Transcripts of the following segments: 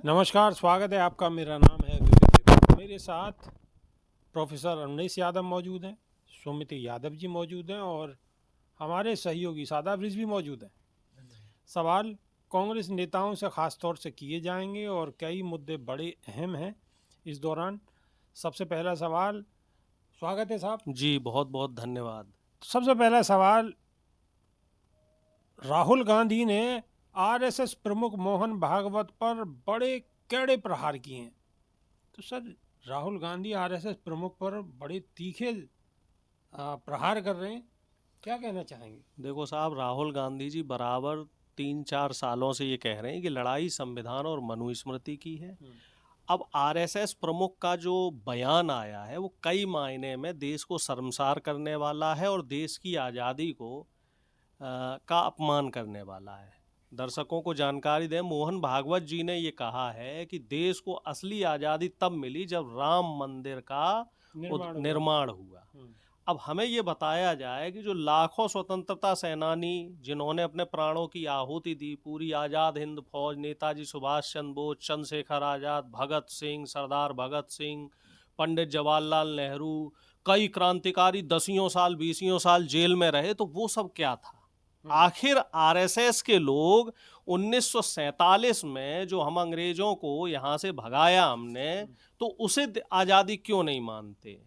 नमस्कार, स्वागत है आपका। मेरा नाम है विवेक। मेरे साथ प्रोफेसर अरुणेश यादव मौजूद हैं, सुमिति यादव जी मौजूद हैं और हमारे सहयोगी सादाब रिजवी भी मौजूद हैं। सवाल कांग्रेस नेताओं से ख़ास तौर से किए जाएंगे और कई मुद्दे बड़े अहम हैं इस दौरान। सबसे पहला सवाल, स्वागत है साहब जी, बहुत बहुत धन्यवाद। सबसे पहला सवाल, राहुल गांधी ने आरएसएस प्रमुख मोहन भागवत पर बड़े कड़े प्रहार किए हैं। तो सर, राहुल गांधी आरएसएस प्रमुख पर बड़े तीखे प्रहार कर रहे हैं, क्या कहना चाहेंगे? देखो साहब, राहुल गांधी जी बराबर 3-4 सालों से ये कह रहे हैं कि लड़ाई संविधान और मनुस्मृति की है। अब आरएसएस प्रमुख का जो बयान आया है वो कई मायने में देश को शर्मसार करने वाला है और देश की आज़ादी को का अपमान करने वाला है। दर्शकों को जानकारी दें, मोहन भागवत जी ने ये कहा है कि देश को असली आज़ादी तब मिली जब राम मंदिर का निर्माण हुआ। अब हमें ये बताया जाए कि जो लाखों स्वतंत्रता सेनानी जिन्होंने अपने प्राणों की आहुति दी, पूरी आज़ाद हिंद फौज, नेताजी सुभाष चंद्र बोस, चंद्रशेखर आज़ाद, भगत सिंह, सरदार भगत सिंह, पंडित जवाहरलाल नेहरू, कई क्रांतिकारी 10 साल 20 साल जेल में रहे, तो वो सब क्या था? आखिर आरएसएस के लोग 1947 में जो हम अंग्रेजों को यहाँ से भगाया हमने, तो उसे आज़ादी क्यों नहीं मानते?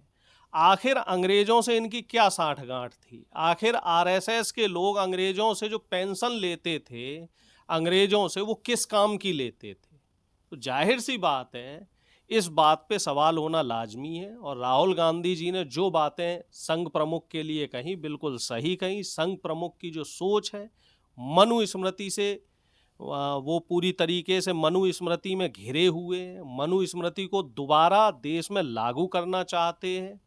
आखिर अंग्रेजों से इनकी क्या साठगांठ थी? आखिर आरएसएस के लोग अंग्रेजों से जो पेंशन लेते थे, अंग्रेजों से, वो किस काम की लेते थे? तो जाहिर सी बात है, इस बात पे सवाल होना लाजमी है। और राहुल गांधी जी ने जो बातें संघ प्रमुख के लिए कही, बिल्कुल सही कही। संघ प्रमुख की जो सोच है मनुस्मृति से, वो पूरी तरीके से मनुस्मृति में घिरे हुए हैं, मनुस्मृति को दोबारा देश में लागू करना चाहते हैं।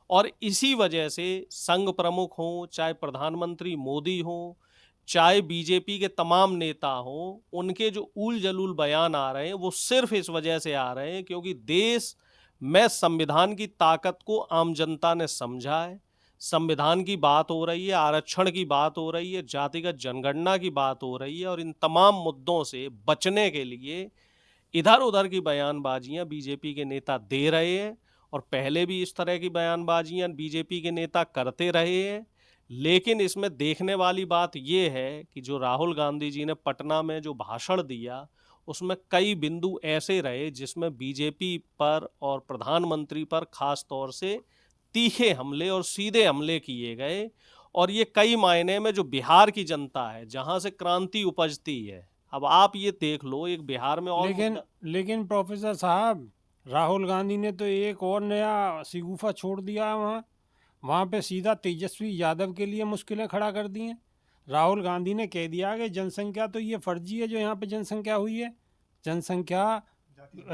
और इसी वजह से संघ प्रमुख हों, चाहे प्रधानमंत्री मोदी हों, चाहे बीजेपी के तमाम नेता हों, उनके जो ऊल जलूल बयान आ रहे हैं वो सिर्फ इस वजह से आ रहे हैं क्योंकि देश में संविधान की ताकत को आम जनता ने समझा है। संविधान की बात हो रही है, आरक्षण की बात हो रही है, जातिगत जनगणना की बात हो रही है, और इन तमाम मुद्दों से बचने के लिए इधर उधर की बयानबाजियां बीजेपी के नेता दे रहे हैं। और पहले भी इस तरह की बयानबाजियां बीजेपी के नेता करते रहे हैं। लेकिन इसमें देखने वाली बात यह है कि जो राहुल गांधी जी ने पटना में जो भाषण दिया, उसमें कई बिंदु ऐसे रहे जिसमें बीजेपी पर और प्रधानमंत्री पर खास तौर से तीखे हमले और सीधे हमले किए गए। और ये कई मायने में जो बिहार की जनता है, जहां से क्रांति उपजती है, अब आप ये देख लो, एक बिहार में और लेकिन प्रोफेसर साहब, राहुल गांधी ने तो एक और नया शिगुफा छोड़ दिया है। वहाँ पे सीधा तेजस्वी यादव के लिए मुश्किलें खड़ा कर दी हैं। राहुल गांधी ने कह दिया कि जनसंख्या तो ये फर्जी है, जो यहाँ पे जनसंख्या हुई है, जनसंख्या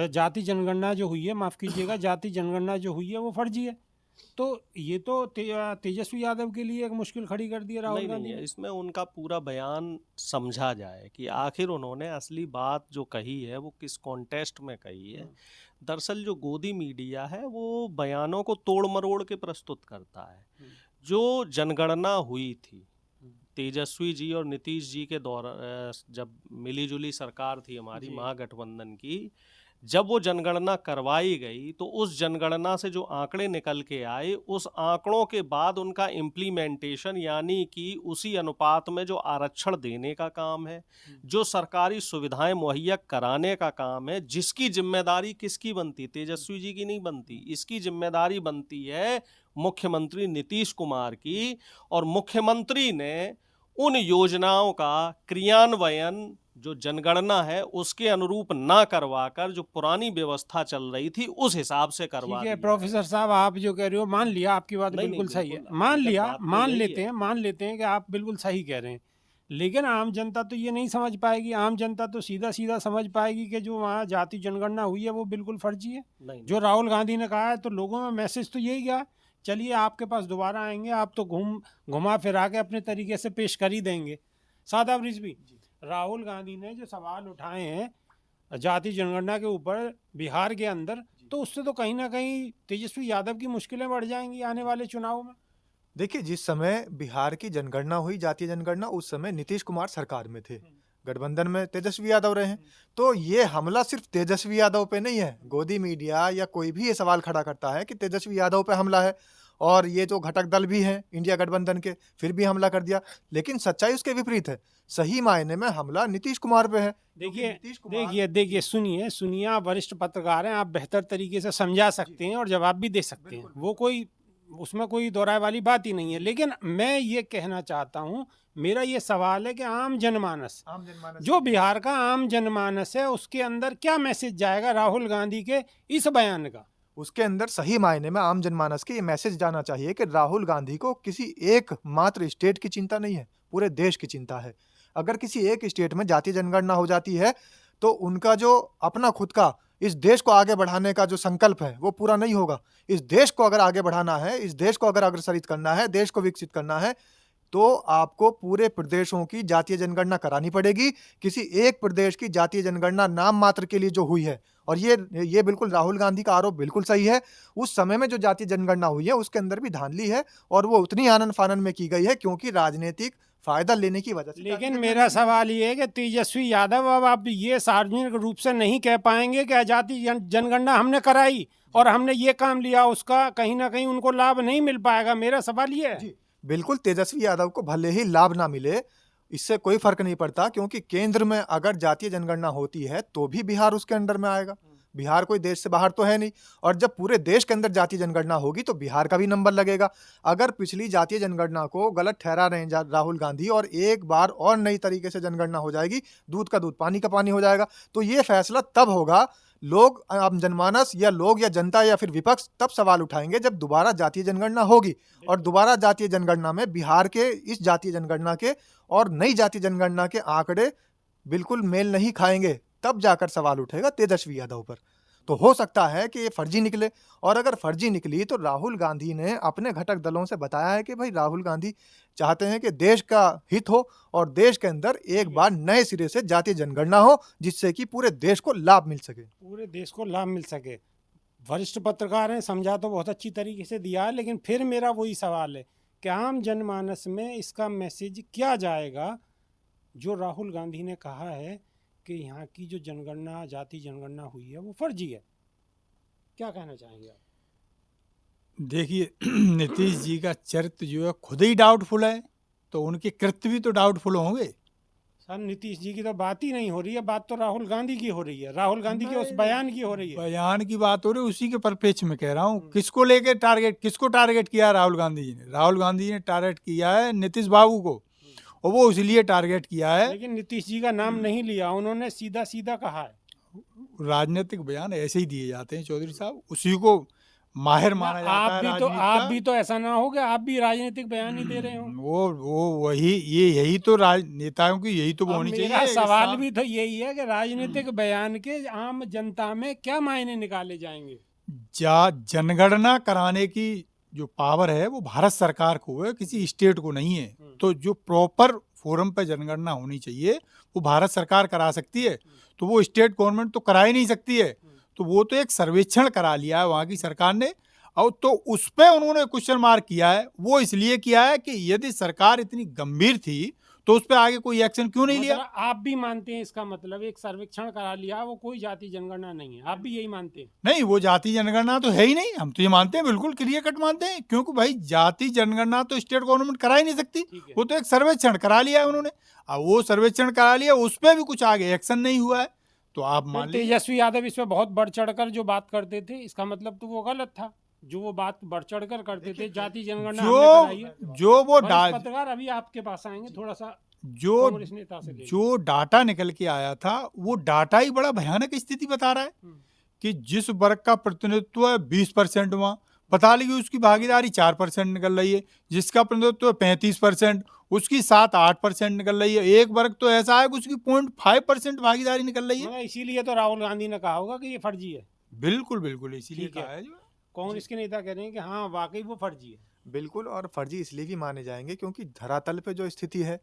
जाति जनगणना जो हुई है, माफ़ कीजिएगा, जाति जनगणना जो हुई है वो फर्जी है। तो ये तो तेजस्वी यादव के लिए एक मुश्किल खड़ी कर दी है राहुल गांधी ने। इसमें उनका पूरा बयान समझा जाए कि आखिर उन्होंने असली बात जो कही है वो किस कॉन्टेस्ट में कही है। दरअसल जो गोदी मीडिया है वो बयानों को तोड़ मरोड़ के प्रस्तुत करता है। जो जनगणना हुई थी तेजस्वी जी और नीतीश जी के दौरान, जब मिलीजुली सरकार थी हमारी महागठबंधन की, जब वो जनगणना करवाई गई, तो उस जनगणना से जो आंकड़े निकल के आए, उस आंकड़ों के बाद उनका इम्प्लीमेंटेशन, यानी कि उसी अनुपात में जो आरक्षण देने का काम है, जो सरकारी सुविधाएं मुहैया कराने का काम है, जिसकी जिम्मेदारी किसकी बनती? तेजस्वी जी की नहीं बनती। इसकी जिम्मेदारी बनती है मुख्यमंत्री नीतीश कुमार की। और मुख्यमंत्री ने उन योजनाओं का क्रियान्वयन जो जनगणना है उसके अनुरूप ना करवाकर जो पुरानी व्यवस्था चल रही थी उस हिसाब से करवा दिया। प्रोफेसर साहब, आप जो कह रहे हो, मान लिया आपकी बात बिल्कुल सही है, मान लेते हैं कि आप बिल्कुल सही कह रहे हैं। लेकिन आम जनता तो ये नहीं समझ पाएगी। आम जनता तो सीधा सीधा समझ पाएगी कि जो वहाँ जाति जनगणना हुई है वो बिल्कुल फर्जी है। जो राहुल गांधी ने कहा है, तो लोगों में मैसेज तो यही गया, चलिए आपके पास दोबारा आएंगे, आप तो घुमा फिरा के अपने तरीके से पेश कर ही देंगे। सादाब रिजवी, राहुल गांधी ने जो सवाल उठाए हैं जाति जनगणना के ऊपर बिहार के अंदर, तो उससे तो कहीं ना कहीं तेजस्वी यादव की मुश्किलें बढ़ जाएंगी आने वाले चुनाव में। देखिए, जिस समय बिहार की जनगणना हुई, जातीय जनगणना, उस समय नीतीश कुमार सरकार में थे। गठबंधन में तेजस्वी यादव रहे हैं। तो ये हमला सिर्फ तेजस्वी यादव पे नहीं है। गोदी मीडिया या कोई भी ये सवाल खड़ा करता है कि तेजस्वी यादव पे हमला है और ये जो घटक दल भी हैं इंडिया गठबंधन के, फिर भी हमला कर दिया। लेकिन सच्चाई उसके विपरीत है। सही मायने में हमला नीतीश कुमार पे है। देखिए, सुनिए, आप वरिष्ठ पत्रकार हैं, आप बेहतर तरीके से समझा सकते हैं और जवाब भी दे सकते हैं। वो कोई उसमें कोई दोहराए वाली बात ही नहीं है। लेकिन मैं ये कहना चाहता हूँ, मेरा ये सवाल है कि आम जनमानस जो बिहार का आम जनमानस है, उसके अंदर क्या मैसेज जाएगा राहुल गांधी के इस बयान का? उसके अंदर सही मायने में आम जनमानस के ये मैसेज जाना चाहिए कि राहुल गांधी को किसी एक मात्र स्टेट की चिंता नहीं है, पूरे देश की चिंता है। अगर किसी एक स्टेट में जातीय जनगणना हो जाती है तो उनका जो अपना खुद का इस देश को आगे बढ़ाने का जो संकल्प है वो पूरा नहीं होगा। इस देश को अगर आगे बढ़ाना है, इस देश को अगर अग्रसरित करना है, देश को विकसित करना है, तो आपको पूरे प्रदेशों की जातीय जनगणना करानी पड़ेगी। किसी एक प्रदेश की जातीय जनगणना नाम मात्र के लिए जो हुई है, और ये बिल्कुल राहुल गांधी का आरोप बिल्कुल सही है। उस समय में जो जातीय जनगणना हुई है उसके अंदर भी धांधली है और वो उतनी आनन फानन में की गई है क्योंकि राजनीतिक फायदा लेने की वजह से। लेकिन मेरा सवाल ये है कि तेजस्वी यादव अब आप ये सार्वजनिक रूप से नहीं कह पाएंगे कि आजादी जनगणना हमने कराई और हमने ये काम लिया, उसका कहीं ना कहीं उनको लाभ नहीं मिल पाएगा। मेरा सवाल ये है। बिल्कुल, तेजस्वी यादव को भले ही लाभ ना मिले, इससे कोई फर्क नहीं पड़ता, क्योंकि केंद्र में अगर जातीय जनगणना होती है तो भी बिहार उसके अंडर में आएगा। बिहार कोई देश से बाहर तो है नहीं, और जब पूरे देश के अंदर जातीय जनगणना होगी तो बिहार का भी नंबर लगेगा। अगर पिछली जातीय जनगणना को गलत ठहरा रहे हैं राहुल गांधी और एक बार और नई तरीके से जनगणना हो जाएगी, दूध का दूध पानी का पानी हो जाएगा। तो ये फैसला तब होगा, लोग, आम जनमानस या लोग या जनता या फिर विपक्ष तब सवाल उठाएंगे जब दोबारा जातीय जनगणना होगी। और दोबारा जातीय जनगणना में बिहार के इस जातीय जनगणना के और नई जातीय जनगणना के आंकड़े बिल्कुल मेल नहीं खाएंगे, तब जाकर सवाल उठेगा तेजस्वी यादव पर। तो हो सकता है कि ये फर्जी निकले, और अगर फर्जी निकली तो राहुल गांधी ने अपने घटक दलों से बताया है कि भाई राहुल गांधी चाहते हैं कि देश का हित हो और देश के अंदर एक बार नए सिरे से जातीय जनगणना हो, जिससे कि पूरे देश को लाभ मिल सके। पूरे देश को लाभ मिल सके। वरिष्ठ पत्रकार हैं, समझा तो बहुत अच्छी तरीके से दिया है, लेकिन फिर मेरा वही सवाल है कि आम जनमानस में इसका मैसेज क्या जाएगा जो राहुल गांधी ने कहा है कि यहाँ की जो जनगणना, जाति जनगणना हुई है वो फर्जी है। क्या कहना चाहेंगे आप? देखिए, नीतीश जी का चरित्र जो है खुद ही डाउटफुल है, तो उनके कृत्य भी तो डाउटफुल होंगे। सर, नीतीश जी की तो बात ही नहीं हो रही है, बात तो राहुल गांधी की हो रही है, राहुल गांधी के उस बयान की हो रही है। बयान की बात हो रही है, उसी के परिप्रेक्ष्य में कह रहा हूँ। किसको लेके किसको टारगेट किया राहुल गांधी जी ने? राहुल गांधी जी ने टारगेट किया है नीतीश बाबू को, और वो इसलिए टारगेट किया है। लेकिन नीतीश जी का नाम नहीं लिया, उन्होंने सीधा सीधा कहा है। राजनीतिक बयान ऐसे ही दिए जाते हैं चौधरी साहब, उसी को माहिर माना जाता है राजनीति का। आप भी तो ऐसा ना हो कि आप भी राजनीतिक बयान ही दे रहे हो। वो वही, यही तो नेताओं की यही तो होनी चाहिए। मेरा सवाल भी तो यही है कि राजनीतिक बयान के आम जनता में क्या मायने निकाले जाएंगे? जनगणना कराने की जो पावर है वो भारत सरकार को है, किसी स्टेट को नहीं है। तो जो प्रॉपर फोरम पे जनगणना होनी चाहिए वो भारत सरकार करा सकती है, तो वो स्टेट गवर्नमेंट तो करा ही नहीं सकती है। तो वो तो एक सर्वेक्षण करा लिया है वहाँ की सरकार ने, और तो उस पर उन्होंने क्वेश्चन मार्क किया है। वो इसलिए किया है कि यदि सरकार इतनी गंभीर थी तो उस पर आगे कोई एक्शन क्यों नहीं लिया? आप भी मानते हैं इसका मतलब एक सर्वेक्षण करा लिया, वो कोई जाति जनगणना नहीं है? आप भी यही मानते हैं? नहीं, वो जाति जनगणना तो है ही नहीं। हम तो ये मानते हैं, बिल्कुल क्लियर कट मानते हैं, क्योंकि भाई जाति जनगणना तो स्टेट गवर्नमेंट करा ही नहीं सकती। वो तो एक सर्वेक्षण करा लिया है उन्होंने, अब वो सर्वेक्षण करा लिया, उस पर भी कुछ आगे एक्शन नहीं हुआ है। तो आप मान लीजिए तेजस्वी यादव इस पर बहुत बढ़ चढ़कर जो बात करते थे, इसका मतलब तो वो गलत था जो वो बात बढ़ चढ़कर करते थे। जाति जनगणना जो वो पत्रकार अभी आपके पास आएंगे, थोड़ा सा जो डाटा निकल के आया था, वो डाटा ही बड़ा भयानक स्थिति बता रहा है कि जिस वर्ग का प्रतिनिधित्व है 20% वहां बता ली उसकी भागीदारी 4% निकल रही है, जिसका प्रतिनिधित्व 35% उसकी 7-8% निकल रही है। एक वर्ग तो ऐसा है कि उसकी 0.5% भागीदारी निकल रही है। इसीलिए तो राहुल गांधी ने कहा होगा कि ये फर्जी है। बिल्कुल इसीलिए कहा है। कांग्रेस के नेता कह रहे हैं कि हाँ वाकई वो फर्जी है। बिल्कुल, और फर्जी इसलिए भी माने जाएंगे क्योंकि धरातल पे जो स्थिति है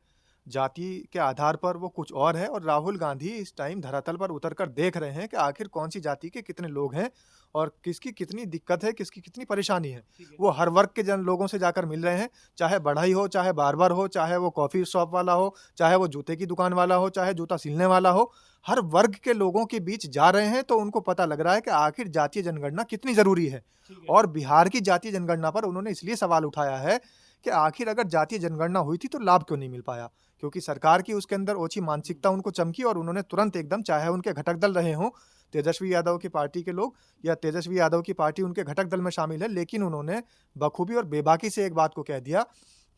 जाति के आधार पर वो कुछ और है, और राहुल गांधी इस टाइम धरातल पर उतरकर देख रहे हैं कि आखिर कौन सी जाति के कितने लोग हैं और किसकी कितनी दिक्कत है, किसकी कितनी परेशानी है। वो हर वर्ग के लोगों से जाकर मिल रहे हैं, चाहे बढ़ई हो, चाहे बार्बर हो, चाहे वो कॉफ़ी शॉप वाला हो, चाहे वो जूते की दुकान वाला हो, चाहे जूता सिलने वाला हो, हर वर्ग के लोगों के बीच जा रहे हैं। तो उनको पता लग रहा है कि आखिर जातीय जनगणना कितनी ज़रूरी है। और बिहार की जातीय जनगणना पर उन्होंने इसलिए सवाल उठाया है कि आखिर अगर जातीय जनगणना हुई थी तो लाभ क्यों नहीं मिल पाया, क्योंकि सरकार की उसके अंदर ओछी मानसिकता उनको चमकी और उन्होंने तुरंत एकदम, चाहे उनके घटक दल रहे हों तेजस्वी यादव की पार्टी के लोग या तेजस्वी यादव की पार्टी उनके घटक दल में शामिल है, लेकिन उन्होंने बखूबी और बेबाकी से एक बात को कह दिया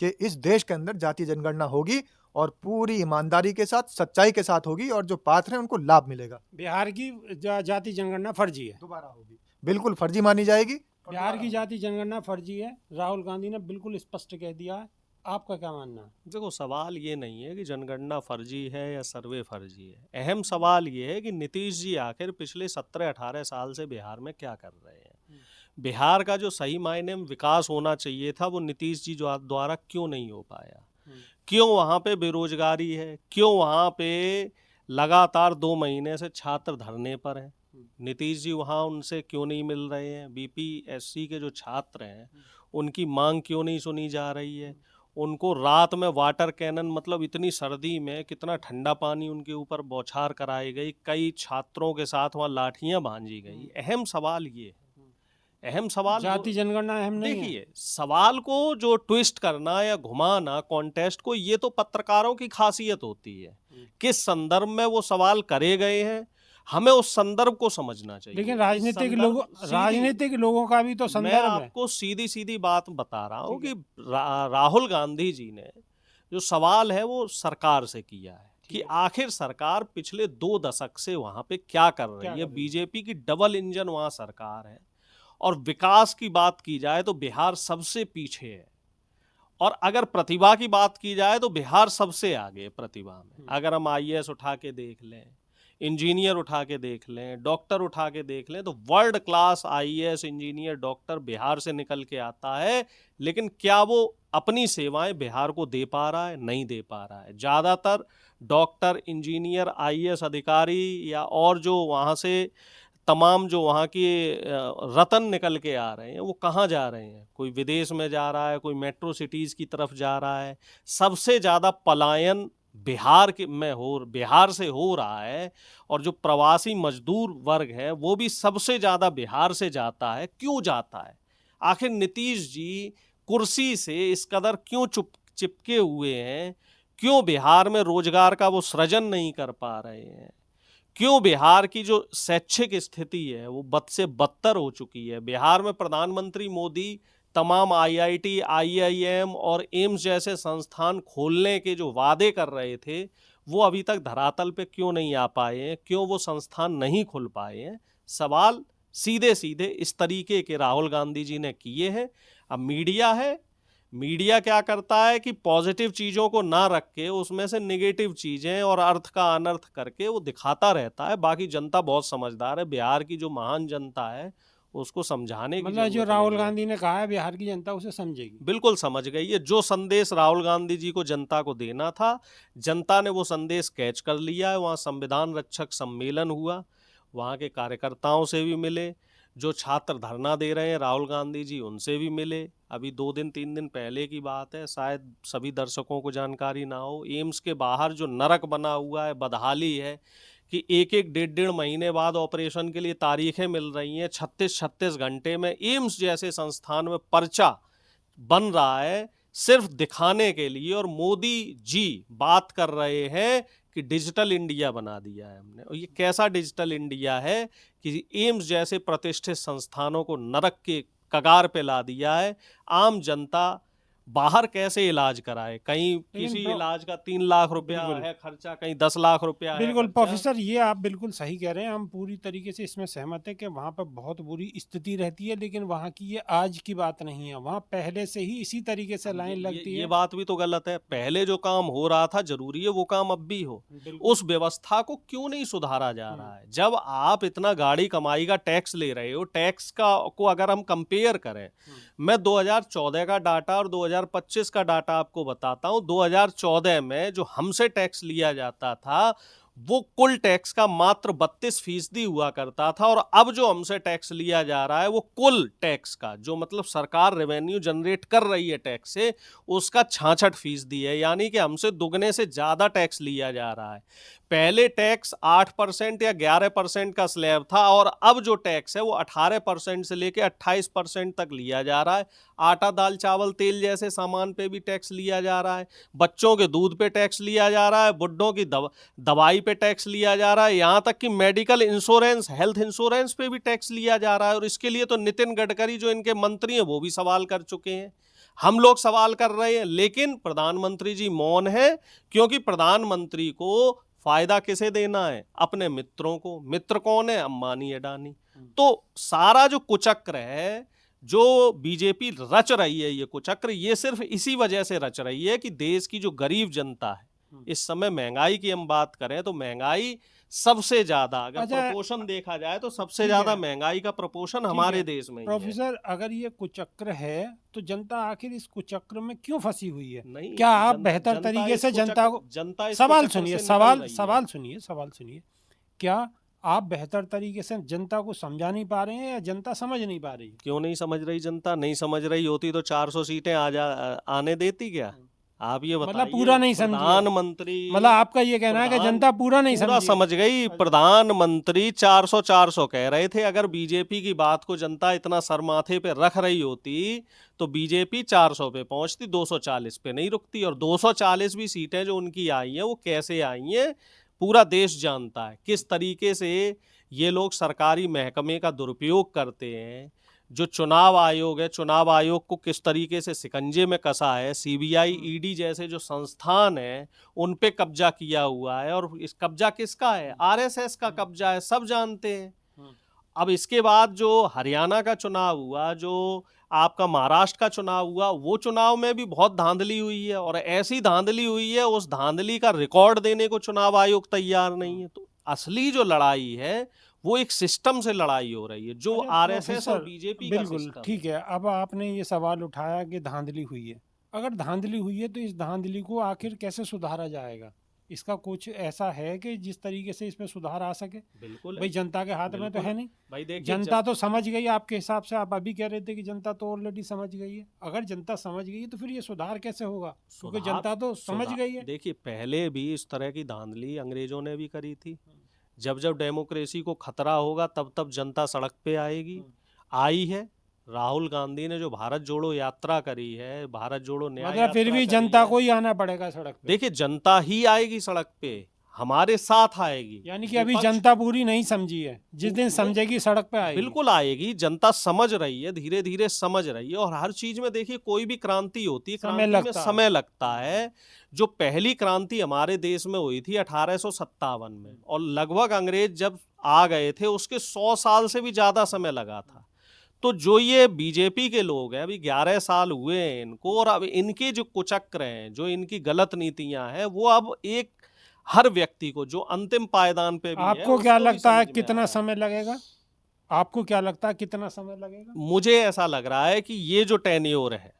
कि इस देश के अंदर जातीय जनगणना होगी और पूरी ईमानदारी के साथ, सच्चाई के साथ होगी और जो पात्र हैं उनको लाभ मिलेगा। बिहार की जाति जनगणना फर्जी है, दोबारा होगी, बिल्कुल फर्जी मानी जाएगी। बिहार की जाति जनगणना फर्जी है, राहुल गांधी ने बिल्कुल स्पष्ट कह दिया है। आपका क्या मानना है? देखो, सवाल ये नहीं है कि जनगणना फर्जी है या सर्वे फर्जी है। अहम सवाल ये है कि नीतीश जी आखिर पिछले 17-18 साल से बिहार में क्या कर रहे हैं। बिहार का जो सही मायने में विकास होना चाहिए था वो नीतीश जी द्वारा क्यों नहीं हो पाया। क्यों वहाँ पे बेरोजगारी है, क्यों वहाँ पे लगातार 2 महीने से छात्र धरने पर हैं। नीतीश जी वहाँ उनसे क्यों नहीं मिल रहे हैं। बीपीएससी के जो छात्र हैं उनकी मांग क्यों नहीं सुनी जा रही है। उनको रात में वाटर कैनन, मतलब इतनी सर्दी में कितना ठंडा पानी उनके ऊपर बौछार कराई गई, कई छात्रों के साथ वहाँ लाठियां भांजी गई। अहम सवाल ये है, अहम सवाल जाति जनगणना अहम नहीं है। देखिए, सवाल को जो ट्विस्ट करना या घुमाना कॉन्टेस्ट को, ये तो पत्रकारों की खासियत होती है। किस संदर्भ में वो सवाल करे गए हैं, हमें उस संदर्भ को समझना चाहिए। लेकिन राजनीतिक लोगों का भी तो मैं संदर्भ है। आपको सीधी सीधी बात बता रहा हूँ कि राहुल गांधी जी ने जो सवाल है वो सरकार से किया है कि आखिर सरकार पिछले 2 दशक से वहां पे क्या कर रही है। बीजेपी की डबल इंजन वहां सरकार है और विकास की बात की जाए तो बिहार सबसे पीछे है, और अगर प्रतिभा की बात की जाए तो बिहार सबसे आगे प्रतिभा में। अगर हम आईएएस उठा के देख लें, इंजीनियर उठा के देख लें, डॉक्टर उठा के देख लें, तो world class IAS, engineer, doctor Bihar से निकल के आता है। लेकिन क्या वो अपनी सेवाएं बिहार को दे पा रहा है? नहीं दे पा रहा है। ज़्यादातर डॉक्टर, इंजीनियर, आईएएस अधिकारी या और जो वहाँ से तमाम जो वहाँ के रतन निकल के आ रहे हैं वो कहाँ जा रहे हैं? कोई विदेश में जा रहा है, कोई मेट्रो सिटीज़ की तरफ जा रहा है। सबसे ज़्यादा पलायन बिहार से हो रहा है, और जो प्रवासी मजदूर वर्ग है वो भी सबसे ज़्यादा बिहार से जाता है। क्यों जाता है? आखिर नीतीश जी कुर्सी से इस कदर क्यों चिपके हुए हैं? क्यों बिहार में रोजगार का वो सृजन नहीं कर पा रहे हैं? क्यों बिहार की जो शैक्षिक स्थिति है वो बद से बदतर हो चुकी है? बिहार में प्रधानमंत्री मोदी तमाम आईआईटी, आईआईएम और एम्स जैसे संस्थान खोलने के जो वादे कर रहे थे वो अभी तक धरातल पे क्यों नहीं आ पाए हैं? क्यों वो संस्थान नहीं खुल पाए हैं? सवाल सीधे सीधे इस तरीके के राहुल गांधी जी ने किए हैं। अब मीडिया है, मीडिया क्या करता है कि पॉजिटिव चीज़ों को ना रख के उसमें से नेगेटिव चीज़ें और अर्थ का अनर्थ करके वो दिखाता रहता है। बाकी जनता बहुत समझदार है। बिहार की जो महान जनता है उसको समझाने की मतलब जो जरूरत राहुल नहीं है। गांधी ने कहा है बिहार की जनता उसे समझेगी। बिल्कुल समझ गई है। जो संदेश राहुल गांधी जी को जनता को देना था, जनता ने वो संदेश कैच कर लिया है। वहाँ संविधान रक्षक सम्मेलन हुआ, वहाँ के कार्यकर्ताओं से भी मिले। जो छात्र धरना दे रहे हैं राहुल गांधी जी उनसे भी मिले। अभी 2 दिन 3 दिन पहले की बात है, शायद सभी दर्शकों को जानकारी ना हो। एम्स के बाहर जो नरक बना हुआ है, बदहाली है कि 1-1, 1.5 महीने बाद ऑपरेशन के लिए तारीखें मिल रही हैं। 36-36 घंटे में एम्स जैसे संस्थान में पर्चा बन रहा है सिर्फ दिखाने के लिए। और मोदी जी बात कर रहे हैं कि डिजिटल इंडिया बना दिया है हमने। और ये कैसा डिजिटल इंडिया है कि एम्स जैसे प्रतिष्ठित संस्थानों को नरक के कगार पे ला दिया है। आम जनता बाहर कैसे इलाज कराए? कहीं किसी इलाज का 3 लाख रुपया है खर्चा, कहीं 10 लाख रुपया है बिल्कुल खर्चा। प्रोफेसर, ये आप बिल्कुल सही कह रहे हैं। हम पूरी तरीके से इसमें सहमत हैं कि वहाँ पर बहुत बुरी स्थिति रहती है, लेकिन वहाँ की ये आज की बात नहीं है। वहाँ पहले से ही इसी तरीके से लाइन लगती है। ये बात भी तो गलत है। पहले जो काम हो रहा था जरूरी है वो काम अब भी हो। उस व्यवस्था को क्यों नहीं सुधारा जा रहा है? जब आप इतना गाड़ी कमाई का टैक्स ले रहे हो, टैक्स का को अगर हम कंपेयर करें, मैं 2014 का डाटा और 2025 का डाटा आपको बताता हूं। 2014 में जो हमसे टैक्स लिया जाता था वो कुल टैक्स का मात्र 32% हुआ करता था, और अब जो हमसे टैक्स लिया जा रहा है वो कुल टैक्स का, जो मतलब सरकार रेवेन्यू जनरेट कर रही है टैक्स से, उसका 66% है। यानी कि हमसे दुगने से ज्यादा टैक्स लिया जा रहा है। पहले टैक्स 8% या 11% का स्लैब था, और अब जो टैक्स है वो 18% से लेकर 28% तक लिया जा रहा है। आटा, दाल, चावल, तेल जैसे सामान पे भी टैक्स लिया जा रहा है, बच्चों के दूध पे टैक्स लिया जा रहा है, बुड्ढों की दवाई पे टैक्स लिया जा रहा है, यहाँ तक कि मेडिकल इंश्योरेंस, हेल्थ इंश्योरेंस पे भी टैक्स लिया जा रहा है। और इसके लिए तो नितिन गडकरी जो इनके मंत्री हैं वो भी सवाल कर चुके हैं, हम लोग सवाल कर रहे हैं, लेकिन प्रधानमंत्री जी मौन है, क्योंकि प्रधानमंत्री को फायदा किसे देना है? अपने मित्रों को। मित्र कौन है? अंबानी, अडानी। तो सारा जो कुचक्र है, जो बीजेपी रच रही है, ये कुचक्र, ये सिर्फ इसी वजह से रच रही है कि देश की जो गरीब जनता है, इस समय महंगाई की हम बात करें तो महंगाई सबसे ज्यादा, अगर प्रपोर्शन देखा जाए तो सबसे ज्यादा महंगाई का प्रपोर्शन हमारे देश में ही है। प्रोफेसर, अगर ये कुचक्र है तो जनता आखिर इस कुचक्र में क्यों फंसी हुई है? नहीं, क्या आप बेहतर तरीके से जनता को, सवाल सुनिए, सवाल सुनिए, क्या आप बेहतर तरीके से जनता को समझा नहीं पा रहे हैं या जनता समझ नहीं पा रही? क्यों नहीं समझ रही जनता? नहीं समझ रही होती तो 400 सीटें आने देती क्या? आप ये बताइए। मतलब पूरा नहीं समझी? प्रधानमंत्री, मतलब आपका ये कहना है कि जनता पूरा नहीं समझी? समझ गई। प्रधानमंत्री 400 कह रहे थे। अगर बीजेपी की बात को जनता इतना सर माथे पे रख रही होती तो बीजेपी 400 पे पहुंचती, 240 पे नहीं रुकती। और 240 भी सीटें जो उनकी आई हैं वो कैसे आई हैं पूरा देश जानता है। किस तरीके से ये लोग सरकारी महकमे का दुरुपयोग करते हैं। जो चुनाव आयोग है, चुनाव आयोग को किस तरीके से शिकंजे में कसा है, सीबीआई, ईडी जैसे जो संस्थान है उन पे कब्जा किया हुआ है। और इस कब्जा किसका है? आरएसएस का कब्जा है, सब जानते हैं। अब इसके बाद जो हरियाणा का चुनाव हुआ, जो आपका महाराष्ट्र का चुनाव हुआ, वो चुनाव में भी बहुत धांधली हुई है, और ऐसी धांधली हुई है, उस धांधली का रिकॉर्ड देने को चुनाव आयोग तैयार नहीं है। तो असली जो लड़ाई है वो एक सिस्टम से लड़ाई हो रही है, जो आरएसएस और बीजेपी का सिस्टम। बिल्कुल ठीक है। अब आपने ये सवाल उठाया कि धांधली हुई है। अगर धांधली हुई है तो इस धांधली को आखिर कैसे सुधारा जाएगा? इसका कुछ ऐसा है कि जिस तरीके से इसमें सुधार आ सके? बिल्कुल भाई, जनता के हाथ में तो है नहीं। भाई देखिए, जनता तो समझ गई आपके हिसाब से। आप अभी कह रहे थे कि जनता तो ऑलरेडी समझ गई है। अगर जनता समझ गई है तो फिर ये सुधार कैसे होगा? क्योंकि जनता तो समझ गई है। देखिए, पहले भी इस तरह की धांधली अंग्रेजों ने भी करी थी। जब जब डेमोक्रेसी को खतरा होगा तब तब जनता सड़क पे आएगी, आई है। राहुल गांधी ने जो भारत जोड़ो यात्रा करी है, भारत जोड़ो न्याय मतलब फिर भी जनता को ही आना पड़ेगा सड़क पे। देखिए, जनता ही आएगी सड़क पे, हमारे साथ आएगी। यानी कि अभी जनता पूरी नहीं समझी है, जिस दिन समझेगी सड़क पे आएगी। बिल्कुल आएगी, जनता समझ रही है, धीरे धीरे समझ रही है। और हर चीज में देखिए, कोई भी क्रांति होती है, क्रांति में समय लगता है। जो पहली क्रांति हमारे देश में हुई थी 1857 में, और लगभग अंग्रेज जब आ गए थे उसके 100 साल से भी ज्यादा समय लगा था। तो जो ये बीजेपी के लोग हैं, अभी 11 साल हुए हैं इनको, और अब इनके जो कुचक्र हैं, जो इनकी गलत नीतियां हैं, वो अब एक हर व्यक्ति को जो अंतिम पायदान पे भी है, आपको क्या लगता है कितना समय लगेगा? आपको क्या लगता है कितना समय लगेगा? मुझे ऐसा लग रहा है कि ये जो टेन्योर है,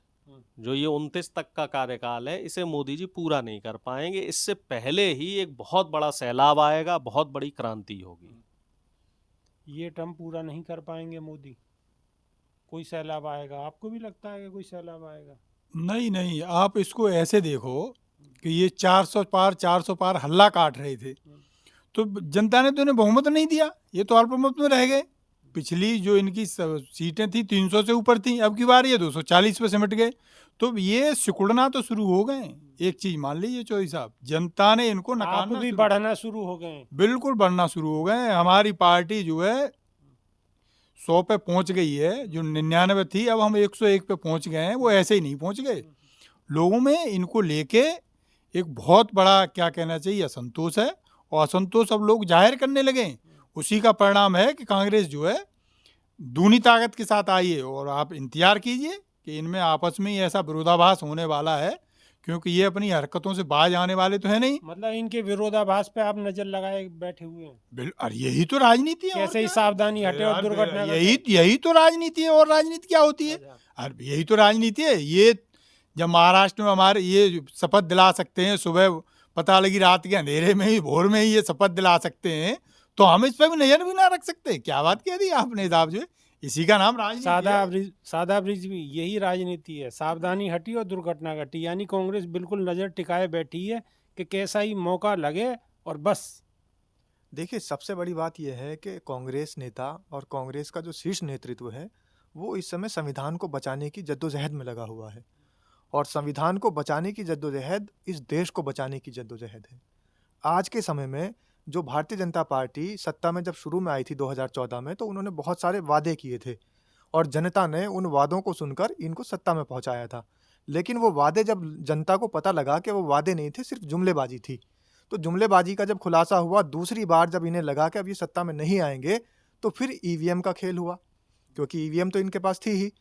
जो ये 29 तक का कार्यकाल है, इसे मोदी जी पूरा नहीं कर पाएंगे। इससे पहले ही एक बहुत बड़ा सैलाब आएगा, बहुत बड़ी क्रांति होगी। ये टर्म पूरा नहीं कर पाएंगे मोदी, कोई सैलाब आएगा? आपको भी लगता है कि कोई सैलाब आएगा? नहीं नहीं, आप इसको ऐसे देखो कि ये 400 पार हल्ला काट रहे थे, तो जनता ने तो इन्हें बहुमत नहीं दिया, ये तो अल्पमत में रह गए। पिछली जो इनकी सीटें थी 300 से ऊपर थी, अब की बार ये 240 पे सिमट गए। तो ये सिकुड़ना तो शुरू हो गए। एक चीज मान लीजिए चौधरी साहब, जनता ने इनको नकारना भी बढ़ना शुरू हो गए। बिल्कुल बढ़ना शुरू हो गए। हमारी पार्टी जो है 100 पे पहुंच गई है, जो 99 थी अब हम 101 पे पहुंच गए हैं। वो ऐसे ही नहीं पहुंच गए। लोगों में इनको लेके एक बहुत बड़ा, क्या कहना चाहिए, असंतोष है, और असंतोष अब लोग जाहिर करने लगे। उसी का परिणाम है कि कांग्रेस जो है दूनी ताकत के साथ आई है। और आप इंतजार कीजिए कि इनमें आपस में ही ऐसा विरोधाभास होने वाला है, क्योंकि ये अपनी हरकतों से बाज आने वाले तो है नहीं। मतलब इनके विरोधाभास पे आप नजर लगाए बैठे हुए हैं। और यही तो राजनीति है। कैसे ही सावधानी हटे और दुर्घटना, यही तो राजनीति है। और राजनीति क्या होती है? यही तो राजनीति है। ये जब महाराष्ट्र में हमारे ये शपथ दिला सकते हैं, सुबह पता लगी रात के अंधेरे में ही, भोर में ही ये शपथ दिला सकते हैं, तो हम इस पर भी नजर भी ना रख सकते? क्या बात कह दी आपने साहब जी, इसी का नाम राजनीति है। सादा ब्रिज भी यही राजनीति है, सावधानी हटी और दुर्घटना घटी। यानी कांग्रेस बिल्कुल नजर टिकाए बैठी है कि कैसा ही मौका लगे और बस। देखिए, सबसे बड़ी बात यह है कि कांग्रेस नेता और कांग्रेस का जो शीर्ष नेतृत्व है, वो इस समय संविधान को बचाने की जद्दोजहद में लगा हुआ है। और संविधान को बचाने की जद्दोजहद इस देश को बचाने की जद्दोजहद है। आज के समय में जो भारतीय जनता पार्टी सत्ता में जब शुरू में आई थी 2014 में, तो उन्होंने बहुत सारे वादे किए थे और जनता ने उन वादों को सुनकर इनको सत्ता में पहुंचाया था। लेकिन वो वादे, जब जनता को पता लगा कि वो वादे नहीं थे, सिर्फ जुमलेबाजी थी, तो जुमलेबाजी का जब खुलासा हुआ, दूसरी बार जब इन्हें लगा कि अब ये सत्ता में नहीं आएंगे, तो फिर ईवीएम का खेल हुआ, क्योंकि ईवीएम तो इनके पास थी ही।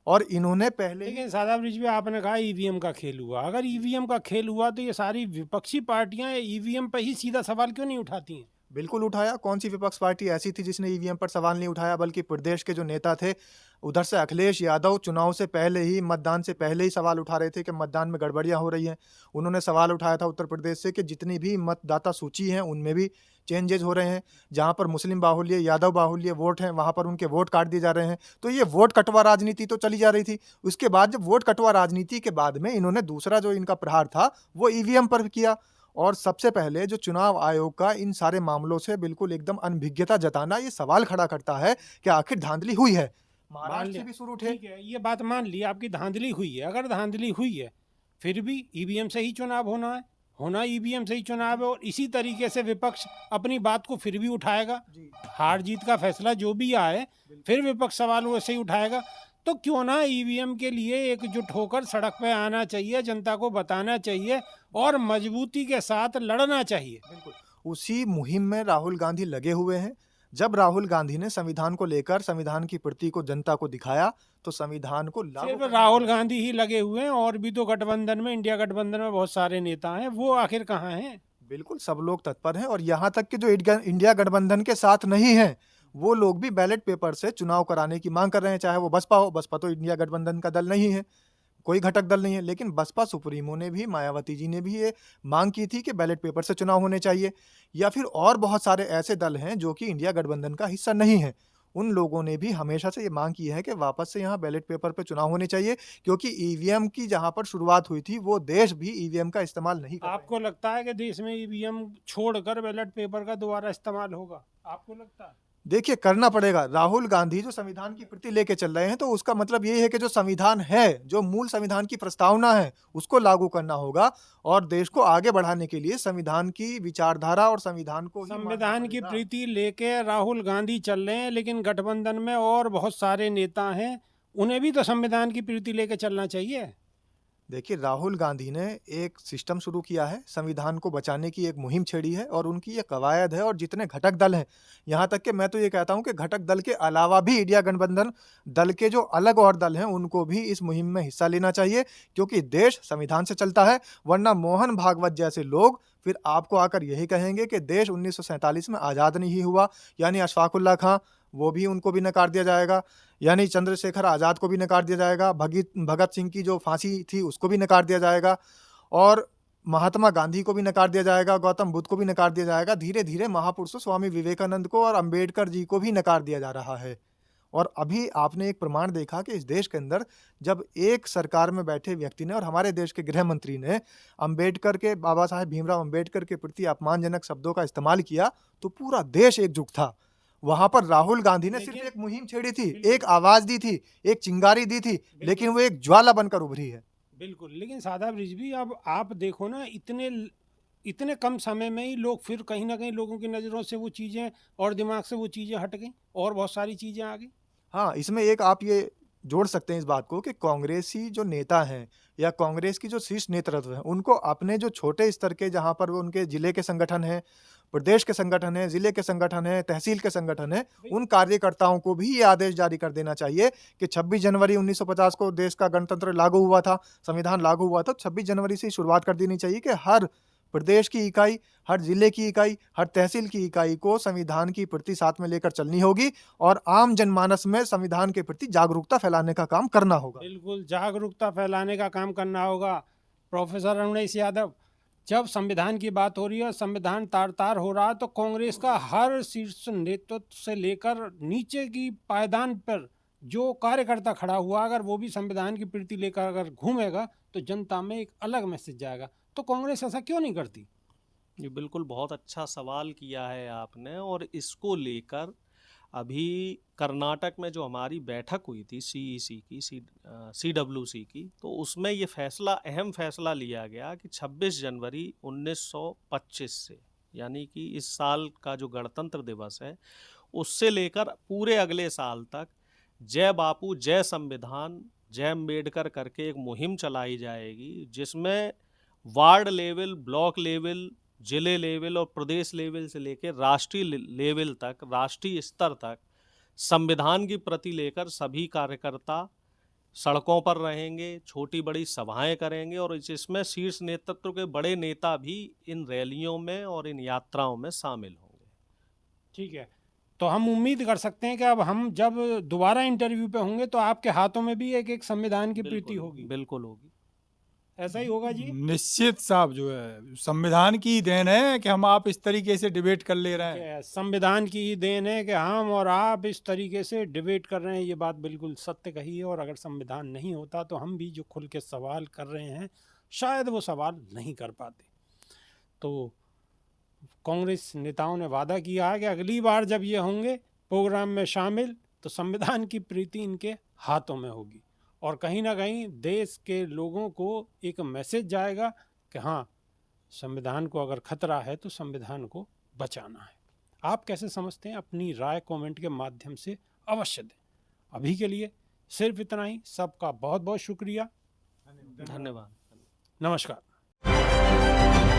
और इन्होंने पहले लेकिन सादा ब्रिज में आपने कहा ईवीएम का खेल हुआ, अगर ईवीएम का खेल हुआ तो ये सारी विपक्षी पार्टियां ईवीएम पर ही सीधा सवाल क्यों नहीं उठाती हैं? बिल्कुल उठाया। कौन सी विपक्ष पार्टी ऐसी थी जिसने ईवीएम पर सवाल नहीं उठाया? बल्कि प्रदेश के जो नेता थे, उधर से अखिलेश यादव चुनाव से पहले ही, मतदान से पहले ही सवाल उठा रहे थे कि मतदान में गड़बड़ियां हो रही हैं। उन्होंने सवाल उठाया था उत्तर प्रदेश से कि जितनी भी मतदाता सूची हैं उनमें भी चेंजेज हो रहे हैं, जहां पर मुस्लिम बाहुल्य, यादव बाहुल्य वोट हैं, वहां पर उनके वोट काट दिए जा रहे हैं। तो ये वोट कटवा राजनीति तो चली जा रही थी। उसके बाद जब वोट कटवा राजनीति के बाद में इन्होंने दूसरा जो इनका प्रहार था वो ईवीएम पर किया। और सबसे पहले जो चुनाव आयोग का इन सारे मामलों से बिल्कुल एकदम अनभिज्ञता जताना, ये सवाल खड़ा करता है कि आखिर धांधली हुई है। महाराष्ट्र से भी शुरू थे। ठीक है, ये बात मान ली आपकी, धांधली हुई है। अगर धांधली हुई है, फिर भी ईवीएम से ही चुनाव होना है, होना ईवीएम से ही चुनाव है। और इसी तरीके से विपक्ष अपनी बात को फिर भी उठाएगा। हार जीत का फैसला जो भी आए, फिर विपक्ष सवाल वैसे ही उठाएगा। तो क्यों ना ईवीएम के लिए एकजुट होकर सड़क पे आना चाहिए, जनता को बताना चाहिए और मजबूती के साथ लड़ना चाहिए। बिल्कुल उसी मुहिम में राहुल गांधी लगे हुए हैं। जब राहुल गांधी ने संविधान को लेकर संविधान की प्रति को जनता को दिखाया, तो संविधान को लागू सिर्फ करने राहुल के- गांधी ही लगे हुए हैं, और भी तो गठबंधन में, इंडिया गठबंधन में बहुत सारे नेता हैं, वो आखिर कहाँ हैं? बिल्कुल सब लोग तत्पर हैं। और यहाँ तक कि जो इंडिया गठबंधन के साथ नहीं है, वो लोग भी बैलेट पेपर से चुनाव कराने की मांग कर रहे हैं। चाहे वो बसपा हो, बसपा तो इंडिया गठबंधन का दल नहीं है, कोई घटक दल नहीं है। लेकिन बसपा सुप्रीमो ने भी, मायावती जी ने भी ये मांग की थी कि बैलेट पेपर से चुनाव होने चाहिए। या फिर और बहुत सारे ऐसे दल हैं जो कि इंडिया गठबंधन का हिस्सा नहीं है, उन लोगों ने भी हमेशा से ये मांग की है कि वापस से यहाँ बैलेट पेपर पे चुनाव होने चाहिए, क्योंकि ईवीएम की जहाँ पर शुरुआत हुई थी, वो देश भी ईवीएम का इस्तेमाल नहीं कर रहे हैं। आपको लगता है कि देश में ईवीएम छोड़कर बैलेट पेपर का दोबारा इस्तेमाल होगा? आपको लगता है? देखिए, करना पड़ेगा। राहुल गांधी जो संविधान की प्रति लेके चल रहे हैं, तो उसका मतलब ये है कि जो संविधान है, जो मूल संविधान की प्रस्तावना है, उसको लागू करना होगा। और देश को आगे बढ़ाने के लिए संविधान की विचारधारा और संविधान को ही मानना संविधान की पड़ेगा। प्रीति लेके राहुल गांधी चल रहे हैं, लेकिन गठबंधन में और बहुत सारे नेता हैं, उन्हें भी तो संविधान की प्रीति लेके चलना चाहिए। देखिए, राहुल गांधी ने एक सिस्टम शुरू किया है, संविधान को बचाने की एक मुहिम छेड़ी है, और उनकी ये कवायद है। और जितने घटक दल हैं, यहाँ तक कि मैं तो ये कहता हूँ कि घटक दल के अलावा भी इंडिया गठबंधन दल के जो अलग और दल हैं, उनको भी इस मुहिम में हिस्सा लेना चाहिए, क्योंकि देश संविधान से चलता है। वरना मोहन भागवत जैसे लोग फिर आपको आकर यही कहेंगे कि देश 1947 में आज़ाद नहीं हुआ। यानी अशफाकुल्ला खां, वो भी, उनको भी नकार दिया जाएगा। यानी चंद्रशेखर आज़ाद को भी नकार दिया जाएगा। भगत सिंह की जो फांसी थी उसको भी नकार दिया जाएगा, और महात्मा गांधी को भी नकार दिया जाएगा, गौतम बुद्ध को भी नकार दिया जाएगा। धीरे धीरे महापुरुषों स्वामी विवेकानंद को और अंबेडकर जी को भी नकार दिया जा रहा है। और अभी आपने एक प्रमाण देखा कि इस देश के अंदर जब एक सरकार में बैठे व्यक्ति ने और हमारे देश के गृह मंत्री ने अंबेडकर के, बाबा साहेब भीमराव अंबेडकर के प्रति अपमानजनक शब्दों का इस्तेमाल किया, तो पूरा देश एकजुट था। वहां पर राहुल गांधी ने सिर्फ एक मुहिम छेड़ी थी, एक आवाज दी थी, एक चिंगारी दी थी, लेकिन वो एक ज्वाला बनकर उभरी है। बिल्कुल। लेकिन सादा ब्रिज भी, अब आप देखो ना, इतने कम समय में ही लोग फिर कहीं ना कहीं लोगों की नज़रों से वो चीज़ें और दिमाग से वो चीज़ें हट गई और बहुत सारी चीज़ें आ गई। हाँ, इसमें एक आप ये जोड़ सकते हैं इस बात को कि कांग्रेसी जो नेता हैं या कांग्रेस की जो शीर्ष नेतृत्व है, उनको अपने जो छोटे स्तर के, जहाँ पर वो उनके जिले के संगठन हैं, प्रदेश के संगठन है, जिले के संगठन है, तहसील के संगठन है, उन कार्यकर्ताओं को भी ये आदेश जारी कर देना चाहिए कि 26 जनवरी 1950 को देश का गणतंत्र लागू हुआ था, संविधान लागू हुआ था। 26 जनवरी से शुरुआत कर देनी चाहिए कि हर प्रदेश की इकाई, हर जिले की इकाई, हर तहसील की इकाई को संविधान की प्रति साथ में लेकर चलनी होगी और आम जनमानस में संविधान के प्रति जागरूकता फैलाने का काम करना होगा। बिल्कुल जागरूकता फैलाने का काम करना होगा। प्रोफेसर रमणेश यादव, जब संविधान की बात हो रही है, संविधान तार तार हो रहा है, तो कांग्रेस का हर शीर्ष नेतृत्व से लेकर नीचे की पायदान पर जो कार्यकर्ता खड़ा हुआ, अगर वो भी संविधान की प्रीति लेकर अगर घूमेगा तो जनता में एक अलग मैसेज जाएगा। तो कांग्रेस ऐसा क्यों नहीं करती? ये बिल्कुल बहुत अच्छा सवाल किया है आपने। और इसको लेकर अभी कर्नाटक में जो हमारी बैठक हुई थी CEC की, CWC की, तो उसमें ये फैसला, अहम फैसला लिया गया कि 26 जनवरी 1925 से, यानी कि इस साल का जो गणतंत्र दिवस है, उससे लेकर पूरे अगले साल तक जय बापू जय संविधान जय अम्बेडकर करके एक मुहिम चलाई जाएगी, जिसमें वार्ड लेवल, ब्लॉक लेवल, जिले लेवल और प्रदेश लेवल से लेकर राष्ट्रीय लेवल तक, राष्ट्रीय स्तर तक संविधान की प्रति लेकर सभी कार्यकर्ता सड़कों पर रहेंगे, छोटी बड़ी सभाएं करेंगे और इसमें शीर्ष नेतृत्व के बड़े नेता भी इन रैलियों में और इन यात्राओं में शामिल होंगे। ठीक है, तो हम उम्मीद कर सकते हैं कि अब हम जब दोबारा इंटरव्यू पे होंगे तो आपके हाथों में भी एक संविधान की प्रीति होगी। बिल्कुल होगी। ऐसा ही होगा जी? निश्चित साहब, जो है संविधान की देन है कि हम आप इस तरीके से डिबेट कर ले रहे हैं। संविधान की ही देन है कि हम और आप इस तरीके से डिबेट कर रहे हैं। ये बात बिल्कुल सत्य कही है। और अगर संविधान नहीं होता तो हम भी जो खुल के सवाल कर रहे हैं शायद वो सवाल नहीं कर पाते। तो कांग्रेस नेताओं ने वादा किया है कि अगली बार जब ये होंगे प्रोग्राम में शामिल, तो संविधान की प्रीति इनके हाथों में होगी और कहीं ना कहीं देश के लोगों को एक मैसेज जाएगा कि हाँ, संविधान को अगर खतरा है तो संविधान को बचाना है। आप कैसे समझते हैं? अपनी राय कमेंट के माध्यम से अवश्य दें। अभी के लिए सिर्फ इतना ही। सबका बहुत बहुत शुक्रिया। धन्यवाद। नमस्कार।